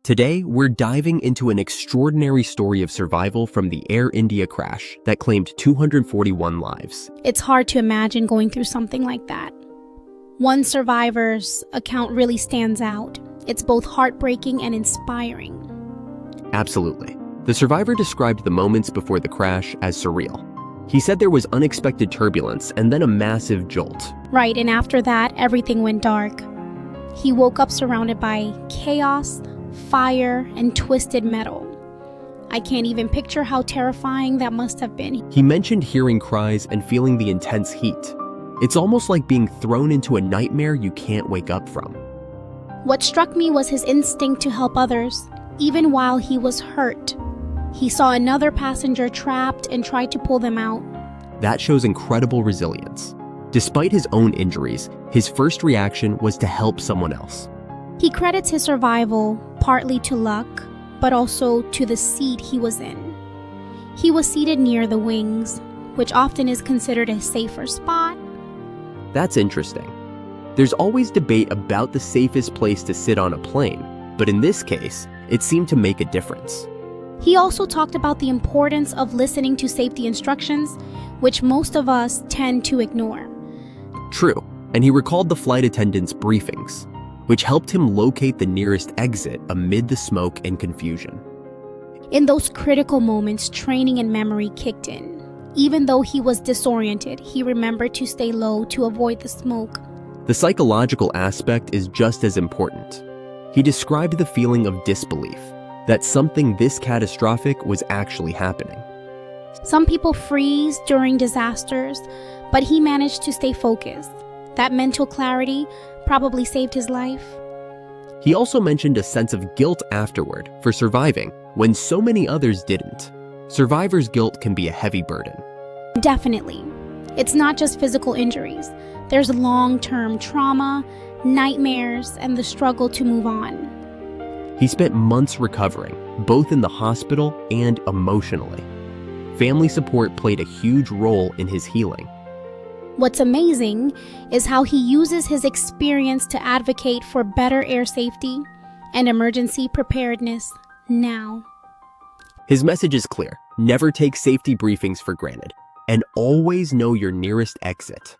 Today, we're diving into an extraordinary story of survival from the Air India crash that claimed 241 lives. It's hard to imagine going through something like that. One survivor's account really stands out. It's both heartbreaking and inspiring. Absolutely. The survivor described the moments before the crash as surreal. He said there was unexpected turbulence and then a massive jolt. Right, and after that, everything went dark. He woke up surrounded by chaos, fire, and twisted metal. I can't even picture how terrifying that must have been. He mentioned hearing cries and feeling the intense heat. It's almost like being thrown into a nightmare you can't wake up from. What struck me was his instinct to help others, even while he was hurt. He saw another passenger trapped and tried to pull them out. That shows incredible resilience. Despite his own injuries, his first reaction was to help someone else. He credits his survival partly to luck, but also to the seat he was in. He was seated near the wings, which often is considered a safer spot. That's interesting. There's always debate about the safest place to sit on a plane, but in this case, it seemed to make a difference. He also talked about the importance of listening to safety instructions, which most of us tend to ignore. True, and he recalled the flight attendant's briefings, which helped him locate the nearest exit amid the smoke and confusion. In those critical moments, training and memory kicked in. Even though he was disoriented, he remembered to stay low to avoid the smoke. The psychological aspect is just as important. He described the feeling of disbelief, that something this catastrophic was actually happening. Some people freeze during disasters, but he managed to stay focused. That mental clarity probably saved his life. He also mentioned a sense of guilt afterward for surviving when so many others didn't. Survivor's guilt can be a heavy burden. Definitely. It's not just physical injuries. There's long-term trauma, nightmares, and the struggle to move on. He spent months recovering, both in the hospital and emotionally. Family support played a huge role in his healing. What's amazing is how he uses his experience to advocate for better air safety and emergency preparedness now. His message is clear: never take safety briefings for granted, and always know your nearest exit.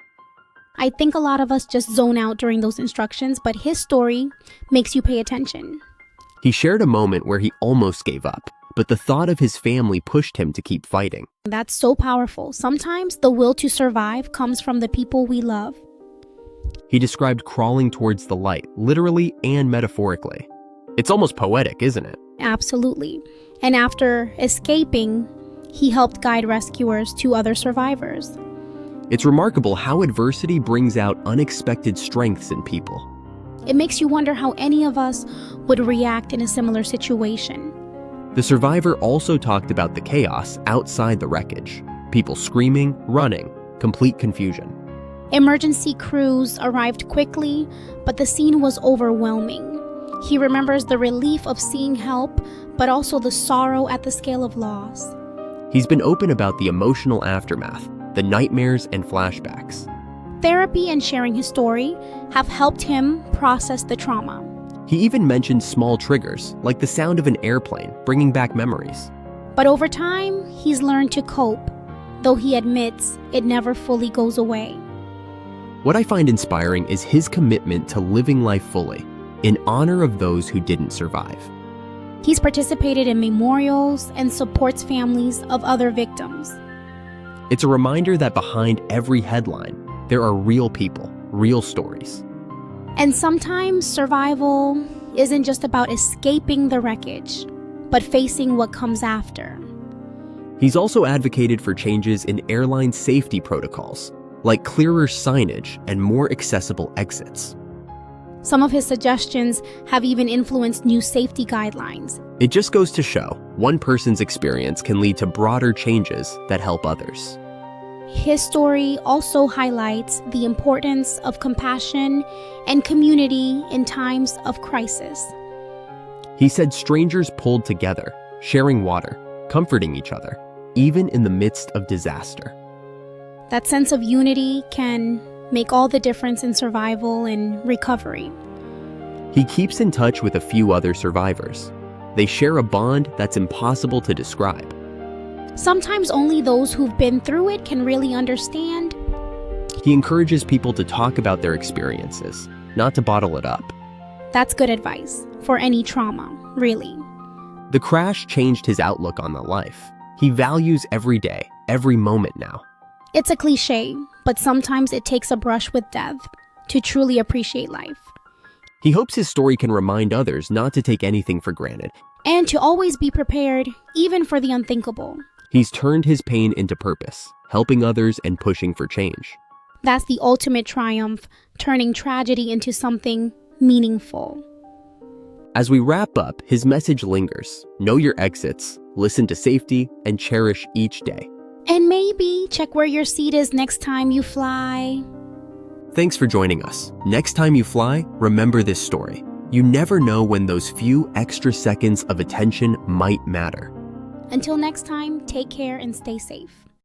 I think a lot of us just zone out during those instructions, but his story makes you pay attention. He shared a moment where he almost gave up, but the thought of his family pushed him to keep fighting. That's so powerful. Sometimes the will to survive comes from the people we love. He described crawling towards the light, literally and metaphorically. It's almost poetic, isn't it? Absolutely. And after escaping, he helped guide rescuers to other survivors. It's remarkable how adversity brings out unexpected strengths in people. It makes you wonder how any of us would react in a similar situation. The survivor also talked about the chaos outside the wreckage. People screaming, running, complete confusion. Emergency crews arrived quickly, but the scene was overwhelming. He remembers the relief of seeing help, but also the sorrow at the scale of loss. He's been open about the emotional aftermath, the nightmares and flashbacks. Therapy and sharing his story have helped him process the trauma. He even mentioned small triggers, like the sound of an airplane, bringing back memories. But over time, he's learned to cope, though he admits it never fully goes away. What I find inspiring is his commitment to living life fully, in honor of those who didn't survive. He's participated in memorials and supports families of other victims. It's a reminder that behind every headline, there are real people, real stories. And sometimes survival isn't just about escaping the wreckage, but facing what comes after. He's also advocated for changes in airline safety protocols, like clearer signage and more accessible exits. Some of his suggestions have even influenced new safety guidelines. It just goes to show, one person's experience can lead to broader changes that help others. His story also highlights the importance of compassion and community in times of crisis. He said strangers pulled together, sharing water, comforting each other, even in the midst of disaster. That sense of unity can make all the difference in survival and recovery. He keeps in touch with a few other survivors. They share a bond that's impossible to describe. Sometimes only those who've been through it can really understand. He encourages people to talk about their experiences, not to bottle it up. That's good advice for any trauma, really. The crash changed his outlook on the life. He values every day, every moment now. It's a cliche, but sometimes it takes a brush with death to truly appreciate life. He hopes his story can remind others not to take anything for granted. And to always be prepared, even for the unthinkable. He's turned his pain into purpose, helping others and pushing for change. That's the ultimate triumph, turning tragedy into something meaningful. As we wrap up, his message lingers. Know your exits, listen to safety, and cherish each day. And maybe check where your seat is next time you fly. Thanks for joining us. Next time you fly, remember this story. You never know when those few extra seconds of attention might matter. Until next time, take care and stay safe.